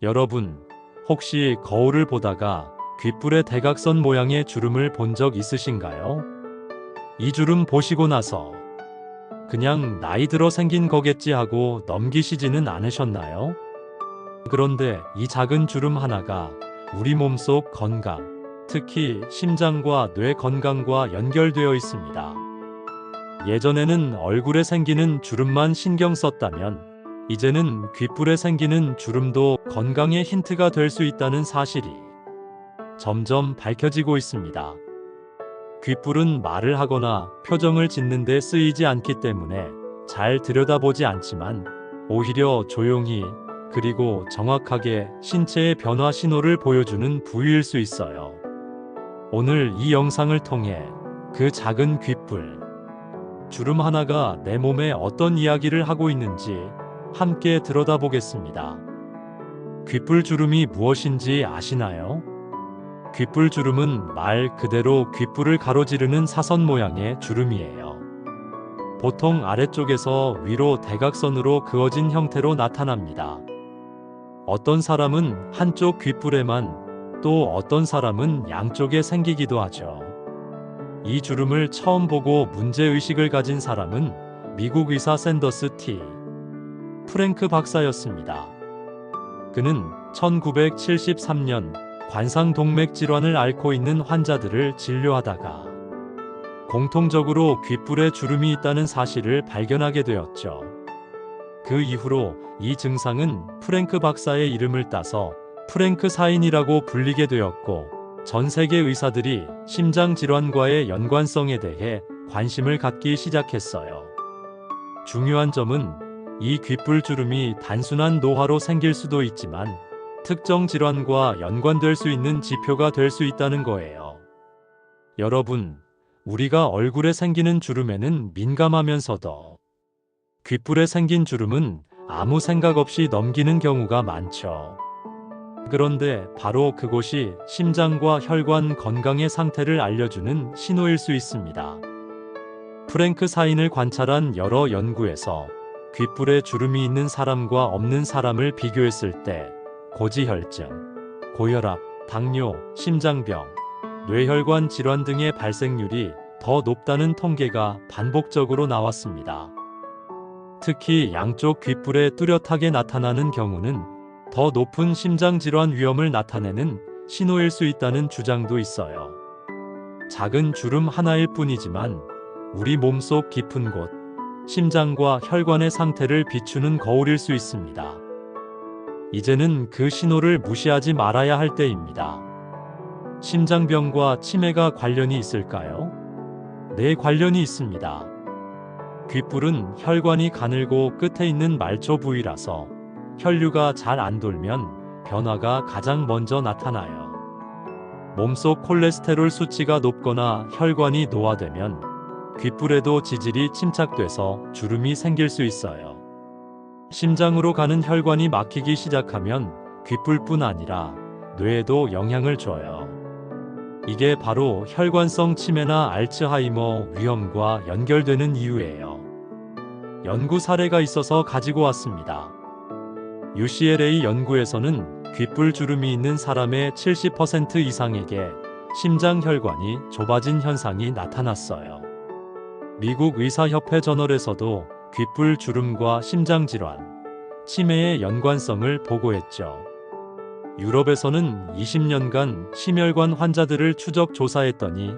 여러분, 혹시 거울을 보다가 귓불에 대각선 모양의 주름을 본 적 있으신가요? 이 주름 보시고 나서 그냥 나이 들어 생긴 거겠지 하고 넘기시지는 않으셨나요? 그런데 이 작은 주름 하나가 우리 몸속 건강, 특히 심장과 뇌 건강과 연결되어 있습니다. 예전에는 얼굴에 생기는 주름만 신경 썼다면, 이제는 귓불에 생기는 주름도 건강의 힌트가 될 수 있다는 사실이 점점 밝혀지고 있습니다. 귓불은 말을 하거나 표정을 짓는 데 쓰이지 않기 때문에 잘 들여다보지 않지만, 오히려 조용히 그리고 정확하게 신체의 변화 신호를 보여주는 부위일 수 있어요. 오늘 이 영상을 통해 그 작은 귓불 주름 하나가 내 몸에 어떤 이야기를 하고 있는지 함께 들여다보겠습니다. 귓불 주름이 무엇인지 아시나요? 귓불 주름은 말 그대로 귓불을 가로지르는 사선 모양의 주름이에요. 보통 아래쪽에서 위로 대각선으로 그어진 형태로 나타납니다. 어떤 사람은 한쪽 귓불에만, 또 어떤 사람은 양쪽에 생기기도 하죠. 이 주름을 처음 보고 문제의식을 가진 사람은 미국 의사 샌더스 T. 프랭크 박사였습니다. 그는 1973년 관상동맥 질환을 앓고 있는 환자들을 진료하다가 공통적으로 귓불에 주름이 있다는 사실을 발견하게 되었죠. 그 이후로 이 증상은 프랭크 박사의 이름을 따서 프랭크 사인이라고 불리게 되었고, 전 세계 의사들이 심장 질환과의 연관성에 대해 관심을 갖기 시작했어요. 중요한 점은 이 귓불 주름이 단순한 노화로 생길 수도 있지만, 특정 질환과 연관될 수 있는 지표가 될 수 있다는 거예요. 여러분, 우리가 얼굴에 생기는 주름에는 민감하면서도 귓불에 생긴 주름은 아무 생각 없이 넘기는 경우가 많죠. 그런데 바로 그곳이 심장과 혈관 건강의 상태를 알려주는 신호일 수 있습니다. 프랭크 사인을 관찰한 여러 연구에서 귓불에 주름이 있는 사람과 없는 사람을 비교했을 때 고지혈증, 고혈압, 당뇨, 심장병, 뇌혈관 질환 등의 발생률이 더 높다는 통계가 반복적으로 나왔습니다. 특히 양쪽 귓불에 뚜렷하게 나타나는 경우는 더 높은 심장질환 위험을 나타내는 신호일 수 있다는 주장도 있어요. 작은 주름 하나일 뿐이지만 우리 몸속 깊은 곳, 심장과 혈관의 상태를 비추는 거울일 수 있습니다. 이제는 그 신호를 무시하지 말아야 할 때입니다. 심장병과 치매가 관련이 있을까요? 네, 관련이 있습니다. 귓불은 혈관이 가늘고 끝에 있는 말초 부위라서 혈류가 잘 안 돌면 변화가 가장 먼저 나타나요. 몸속 콜레스테롤 수치가 높거나 혈관이 노화되면 귓불에도 지질이 침착돼서 주름이 생길 수 있어요. 심장으로 가는 혈관이 막히기 시작하면 귓불뿐 아니라 뇌에도 영향을 줘요. 이게 바로 혈관성 치매나 알츠하이머 위험과 연결되는 이유예요. 연구 사례가 있어서 가지고 왔습니다. UCLA 연구에서는 귓불 주름이 있는 사람의 70% 이상에게 심장 혈관이 좁아진 현상이 나타났어요. 미국 의사협회 저널에서도 귓불 주름과 심장질환, 치매의 연관성을 보고했죠. 유럽에서는 20년간 심혈관 환자들을 추적 조사했더니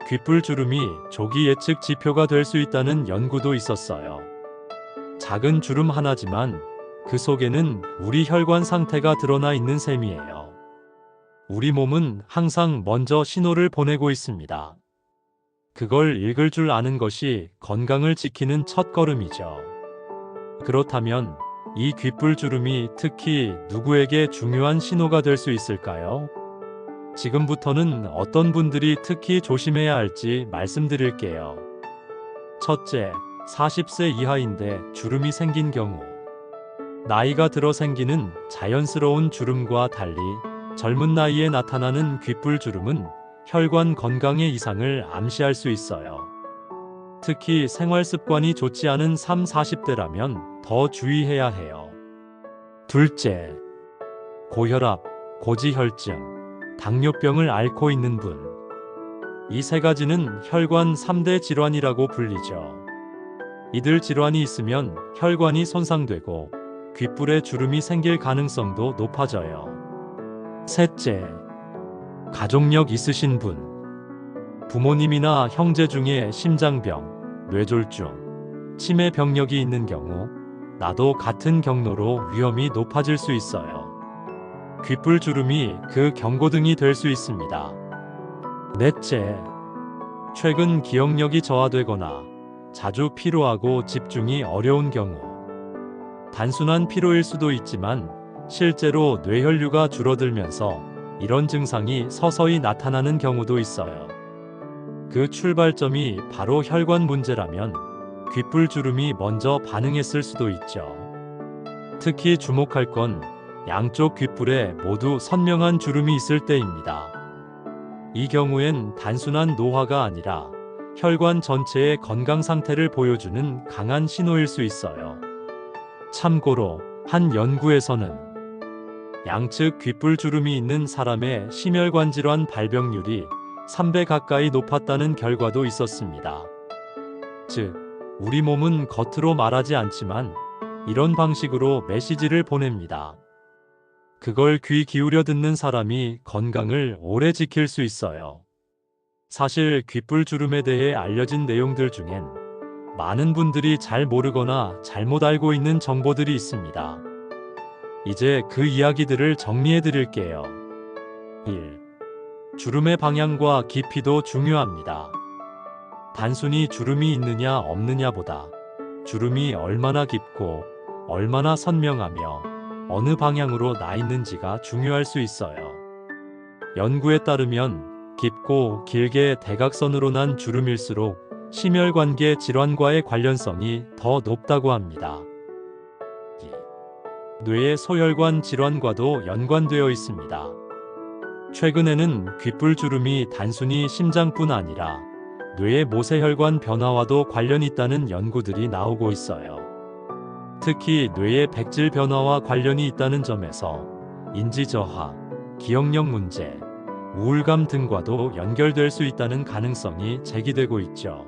귓불 주름이 조기 예측 지표가 될 수 있다는 연구도 있었어요. 작은 주름 하나지만 그 속에는 우리 혈관 상태가 드러나 있는 셈이에요. 우리 몸은 항상 먼저 신호를 보내고 있습니다. 그걸 읽을 줄 아는 것이 건강을 지키는 첫걸음이죠. 그렇다면 이 귓불 주름이 특히 누구에게 중요한 신호가 될 수 있을까요? 지금부터는 어떤 분들이 특히 조심해야 할지 말씀드릴게요. 첫째, 40세 이하인데 주름이 생긴 경우. 나이가 들어 생기는 자연스러운 주름과 달리 젊은 나이에 나타나는 귓불 주름은 혈관 건강의 이상을 암시할 수 있어요. 특히 생활 습관이 좋지 않은 30, 40대라면 더 주의해야 해요. 둘째, 고혈압, 고지혈증, 당뇨병을 앓고 있는 분. 이 세 가지는 혈관 3대 질환이라고 불리죠. 이들 질환이 있으면 혈관이 손상되고 귓불에 주름이 생길 가능성도 높아져요. 셋째, 가족력 있으신 분. 부모님이나 형제 중에 심장병, 뇌졸중, 치매 병력이 있는 경우 나도 같은 경로로 위험이 높아질 수 있어요. 귓불 주름이 그 경고등이 될 수 있습니다. 넷째, 최근 기억력이 저하되거나 자주 피로하고 집중이 어려운 경우. 단순한 피로일 수도 있지만 실제로 뇌혈류가 줄어들면서 이런 증상이 서서히 나타나는 경우도 있어요. 그 출발점이 바로 혈관 문제라면 귓불 주름이 먼저 반응했을 수도 있죠. 특히 주목할 건 양쪽 귓불에 모두 선명한 주름이 있을 때입니다. 이 경우엔 단순한 노화가 아니라 혈관 전체의 건강 상태를 보여주는 강한 신호일 수 있어요. 참고로 한 연구에서는 양측 귓불 주름이 있는 사람의 심혈관 질환 발병률이 3배 가까이 높았다는 결과도 있었습니다. 즉, 우리 몸은 겉으로 말하지 않지만 이런 방식으로 메시지를 보냅니다. 그걸 귀 기울여 듣는 사람이 건강을 오래 지킬 수 있어요. 사실 귓불 주름에 대해 알려진 내용들 중엔 많은 분들이 잘 모르거나 잘못 알고 있는 정보들이 있습니다. 이제 그 이야기들을 정리해 드릴게요. 1. 주름의 방향과 깊이도 중요합니다. 단순히 주름이 있느냐 없느냐보다 주름이 얼마나 깊고 얼마나 선명하며 어느 방향으로 나 있는지가 중요할 수 있어요. 연구에 따르면 깊고 길게 대각선으로 난 주름일수록 심혈관계 질환과의 관련성이 더 높다고 합니다. 뇌의 소혈관 질환과도 연관되어 있습니다. 최근에는 귓불 주름이 단순히 심장뿐 아니라 뇌의 모세혈관 변화와도 관련이 있다는 연구들이 나오고 있어요. 특히 뇌의 백질 변화와 관련이 있다는 점에서 인지 저하, 기억력 문제, 우울감 등과도 연결될 수 있다는 가능성이 제기되고 있죠.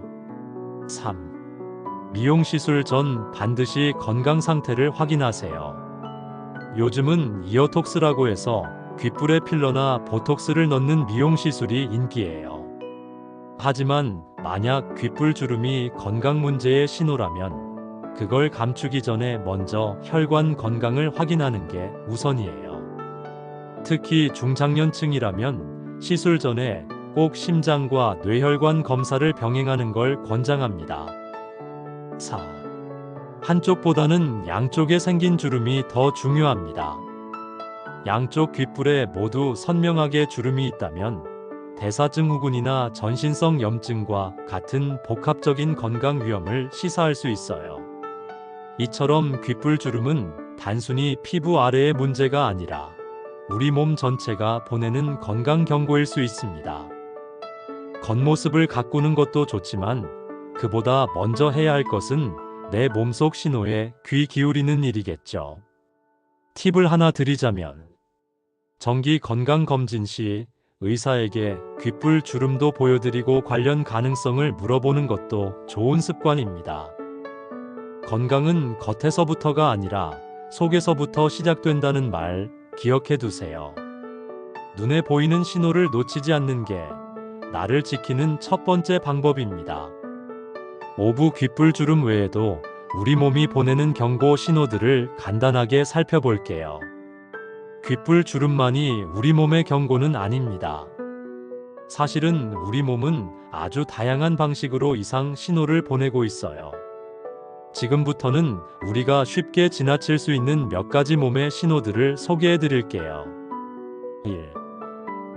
3. 미용 시술 전 반드시 건강 상태를 확인하세요. 요즘은 이어톡스라고 해서 귓불에 필러나 보톡스를 넣는 미용 시술이 인기예요. 하지만 만약 귓불 주름이 건강 문제의 신호라면 그걸 감추기 전에 먼저 혈관 건강을 확인하는 게 우선이에요. 특히 중장년층이라면 시술 전에 꼭 심장과 뇌혈관 검사를 병행하는 걸 권장합니다. 4. 한쪽보다는 양쪽에 생긴 주름이 더 중요합니다. 양쪽 귓불에 모두 선명하게 주름이 있다면 대사증후군이나 전신성 염증과 같은 복합적인 건강 위험을 시사할 수 있어요. 이처럼 귓불 주름은 단순히 피부 아래의 문제가 아니라 우리 몸 전체가 보내는 건강 경고일 수 있습니다. 겉모습을 가꾸는 것도 좋지만 그보다 먼저 해야 할 것은 내 몸속 신호에 귀 기울이는 일이겠죠. 팁을 하나 드리자면 정기 건강검진 시 의사에게 귓불 주름도 보여드리고 관련 가능성을 물어보는 것도 좋은 습관입니다. 건강은 겉에서부터가 아니라 속에서부터 시작된다는 말 기억해 두세요. 눈에 보이는 신호를 놓치지 않는 게 나를 지키는 첫 번째 방법입니다. 오부 귓불 주름 외에도 우리 몸이 보내는 경고 신호들을 간단하게 살펴볼게요. 귓불 주름만이 우리 몸의 경고는 아닙니다. 사실은 우리 몸은 아주 다양한 방식으로 이상 신호를 보내고 있어요. 지금부터는 우리가 쉽게 지나칠 수 있는 몇 가지 몸의 신호들을 소개해 드릴게요. 1.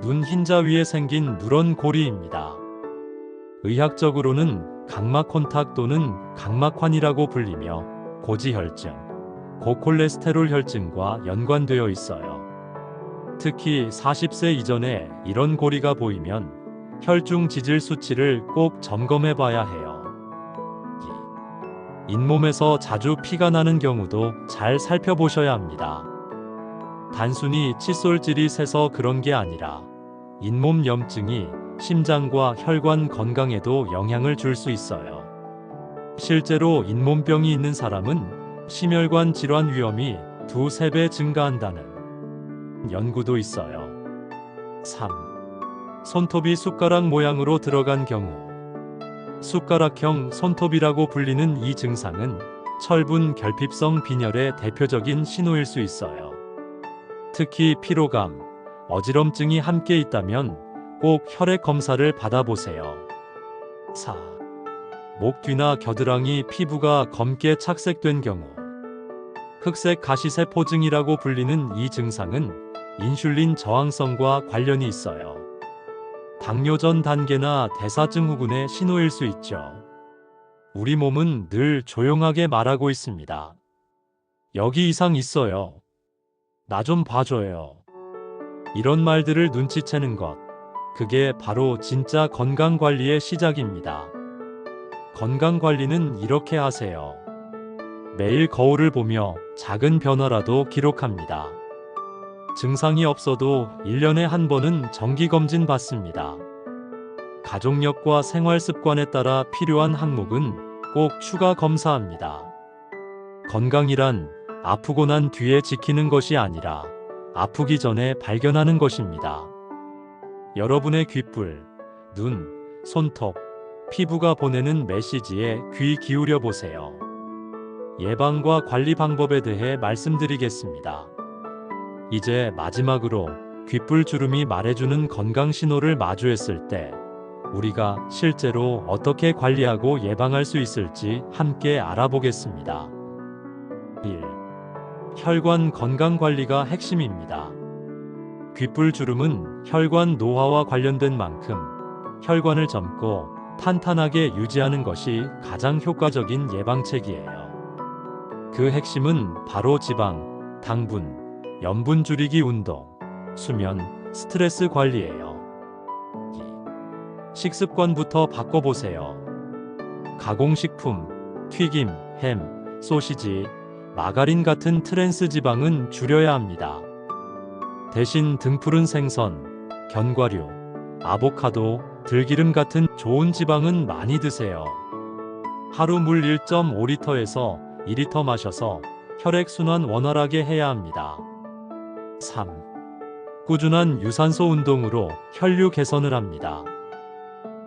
눈 흰자 위에 생긴 누런 고리입니다. 의학적으로는 각막 콘탁 또는 각막환이라고 불리며 고지혈증, 고콜레스테롤 혈증과 연관되어 있어요. 특히 40세 이전에 이런 고리가 보이면 혈중 지질 수치를 꼭 점검해 봐야 해요. 2. 잇몸에서 자주 피가 나는 경우도 잘 살펴보셔야 합니다. 단순히 칫솔질이 세서 그런 게 아니라 잇몸 염증이 심장과 혈관 건강에도 영향을 줄 수 있어요. 실제로 잇몸병이 있는 사람은 심혈관 질환 위험이 2~3배 증가한다는 연구도 있어요. 3. 손톱이 숟가락 모양으로 들어간 경우. 숟가락형 손톱이라고 불리는 이 증상은 철분 결핍성 빈혈의 대표적인 신호일 수 있어요. 특히 피로감, 어지럼증이 함께 있다면 꼭 혈액 검사를 받아보세요. 4. 목 뒤나 겨드랑이 피부가 검게 착색된 경우. 흑색 가시세포증이라고 불리는 이 증상은 인슐린 저항성과 관련이 있어요. 당뇨 전 단계나 대사증후군의 신호일 수 있죠. 우리 몸은 늘 조용하게 말하고 있습니다. 여기 이상 있어요. 나 좀 봐줘요. 이런 말들을 눈치채는 것, 그게 바로 진짜 건강관리의 시작입니다. 건강관리는 이렇게 하세요. 매일 거울을 보며 작은 변화라도 기록합니다. 증상이 없어도 1년에 한 번은 정기검진 받습니다. 가족력과 생활습관에 따라 필요한 항목은 꼭 추가 검사합니다. 건강이란 아프고 난 뒤에 지키는 것이 아니라 아프기 전에 발견하는 것입니다. 여러분의 귓불, 눈, 손톱, 피부가 보내는 메시지에 귀 기울여 보세요. 예방과 관리 방법에 대해 말씀드리겠습니다. 이제 마지막으로 귓불 주름이 말해주는 건강 신호를 마주했을 때 우리가 실제로 어떻게 관리하고 예방할 수 있을지 함께 알아보겠습니다. 1. 혈관 건강 관리가 핵심입니다. 귓불 주름은 혈관 노화와 관련된 만큼 혈관을 젊고 탄탄하게 유지하는 것이 가장 효과적인 예방책이에요. 그 핵심은 바로 지방, 당분, 염분 줄이기 운동, 수면, 스트레스 관리예요. 2. 식습관부터 바꿔보세요. 가공식품, 튀김, 햄, 소시지, 마가린 같은 트랜스 지방은 줄여야 합니다. 대신 등푸른 생선, 견과류, 아보카도, 들기름 같은 좋은 지방은 많이 드세요. 하루 물 1.5리터에서 2리터 마셔서 혈액순환 원활하게 해야 합니다. 3. 꾸준한 유산소 운동으로 혈류 개선을 합니다.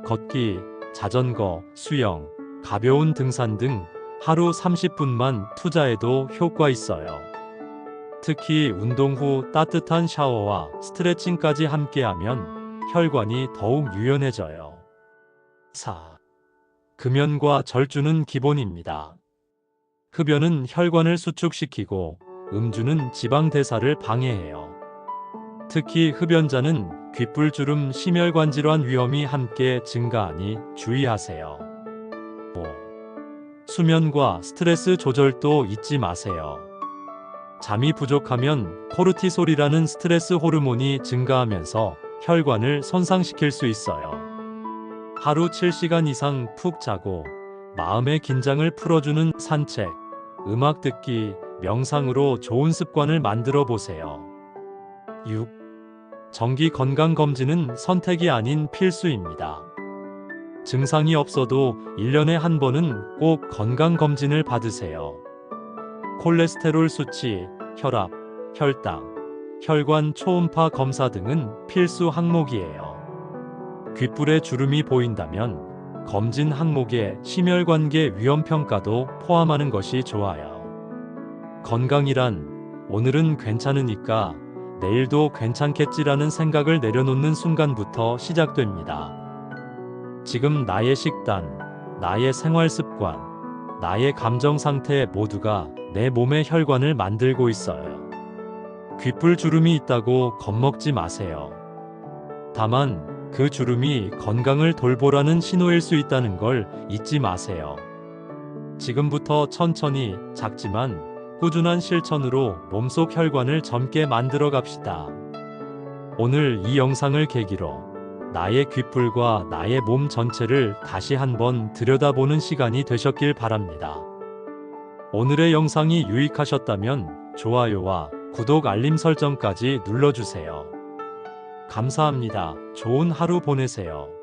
걷기, 자전거, 수영, 가벼운 등산 등 하루 30분만 투자해도 효과 있어요. 특히 운동 후 따뜻한 샤워와 스트레칭까지 함께하면 혈관이 더욱 유연해져요. 4. 금연과 절주는 기본입니다. 흡연은 혈관을 수축시키고 음주는 지방 대사를 방해해요. 특히 흡연자는 귓불주름 심혈관 질환 위험이 함께 증가하니 주의하세요. 5. 수면과 스트레스 조절도 잊지 마세요. 잠이 부족하면 코르티솔이라는 스트레스 호르몬이 증가하면서 혈관을 손상시킬 수 있어요. 하루 7시간 이상 푹 자고 마음의 긴장을 풀어주는 산책, 음악 듣기, 명상으로 좋은 습관을 만들어 보세요. 6. 정기 건강검진은 선택이 아닌 필수입니다. 증상이 없어도 1년에 한 번은 꼭 건강검진을 받으세요. 콜레스테롤 수치, 혈압, 혈당, 혈관 초음파 검사 등은 필수 항목이에요. 귓불에 주름이 보인다면 검진 항목에 심혈관계 위험평가도 포함하는 것이 좋아요. 건강이란 오늘은 괜찮으니까 내일도 괜찮겠지라는 생각을 내려놓는 순간부터 시작됩니다. 지금 나의 식단, 나의 생활 습관, 나의 감정 상태 모두가 내 몸의 혈관을 만들고 있어요. 귓불 주름이 있다고 겁먹지 마세요. 다만 그 주름이 건강을 돌보라는 신호일 수 있다는 걸 잊지 마세요. 지금부터 천천히 작지만 꾸준한 실천으로 몸속 혈관을 젊게 만들어 갑시다. 오늘 이 영상을 계기로 나의 귓불과 나의 몸 전체를 다시 한번 들여다보는 시간이 되셨길 바랍니다. 오늘의 영상이 유익하셨다면 좋아요와 구독 알림 설정까지 눌러주세요. 감사합니다. 좋은 하루 보내세요.